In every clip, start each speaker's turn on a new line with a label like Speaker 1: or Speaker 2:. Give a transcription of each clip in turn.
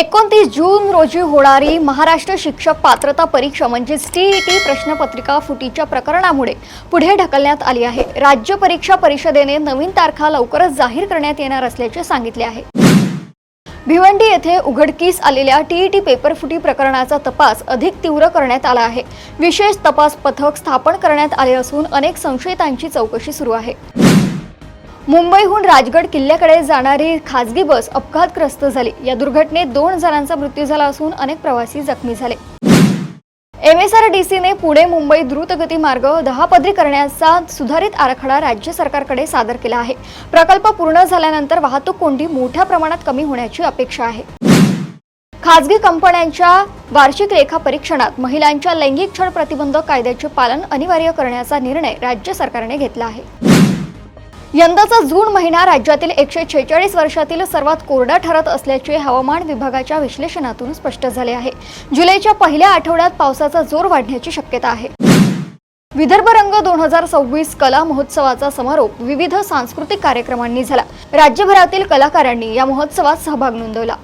Speaker 1: 29 जून रोजी होणारी महाराष्ट्र शिक्षक पात्रता परीक्षा म्हणजेच टीईटी प्रश्नपत्रिका फुटीच्या प्रकरणामुळे पुढे ढकलण्यात आली आहे। राज्य परीक्षा परिषदेने नवीन तारखा लवकरच जाहीर करण्यात येणार असल्याचे सांगितले आहे। भिवंडी येथे उघडकीस आलेल्या टीईटी पेपर फुटी प्रकरणाचा तपास अधिक तीव्र करण्यात आला आहे। विशेष तपास पथक स्थापन करण्यात आले असून अनेक संशयितांची चौकशी सुरू आहे। मुंबईहून राजगड किल्ल्याकडे जाणारी खासगी बस अपघातग्रस्त झाली। या दुर्घटनेत 2 जणांचा मृत्यू झाला असून अनेक प्रवासी जखमी झाले। MSRDCने पुणे मुंबई द्रुतगती मार्ग 10 पदरी करण्याचा सुधारित आराखडा राज्य सरकारकडे सादर केला आहे। प्रकल्प पूर्ण झाल्यानंतर वाहतूक कोंडी मोठ्या प्रमाणात कमी होण्याची अपेक्षा आहे। खासगी कंपन्यांच्या वार्षिक लेखा परीक्षणात महिलांच्या लैंगिक छळ प्रतिबंध कायद्याचे पालन अनिवार्य करण्याचा निर्णय राज्य सरकारने घेतला आहे। यंदाचा जून महिना राज्यातील 146 वर्षातील सर्वात कोरडा ठरत असल्याचे हवामान विभागाच्या विश्लेषणातून स्पष्ट झाले आहे। जुलैच्या पहिल्या आठवड्यात पावसाचा जोर वाढण्याची शक्यता आहे। विदर्भ रंग 2026 कला महोत्सवाचा समारोप विविध सांस्कृतिक कार्यक्रमांनी झाला। राज्यभरातील कलाकारांनी या महोत्सवात सहभाग नोंदवला।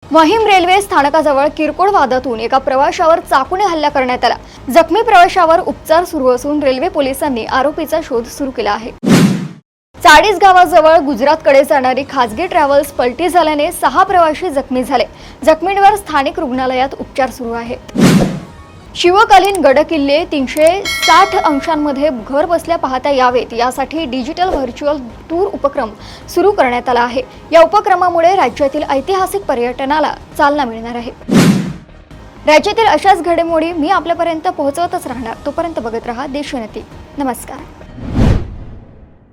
Speaker 1: महिम रेल्वे स्थानकाजवळ किरकोळ वादातून एका प्रवाशावर चाकूने हल्ला करण्यात आला। जखमी प्रवाशावर उपचार सुरू असून रेल्वे पोलिसांनी आरोपीचा शोध सुरू केला आहे। चाळीस गावाजवळ गुजरातकडे जाणारी खासगी ट्रॅव्हल्स पलटी झाल्याने 6 प्रवासी जखमी झाले। जखमींवर स्थानिक रुग्णालयात उपचार सुरू आहेत। शिवकालीन गडकिल्ले 360 अंशांमध्ये घर बसल्या पाहता यावेत यासाठी डिजिटल व्हर्च्युअल टूर उपक्रम सुरू करण्यात आला आहे। या उपक्रमामुळे राज्यातील ऐतिहासिक पर्यटनाला चालना मिळणार आहे। राज्यातील अशाच घडामोडी मी आपल्यापर्यंत पोहोचवतच राहणार। तोपर्यंत बघत रहा देशोन्नती। नमस्कार।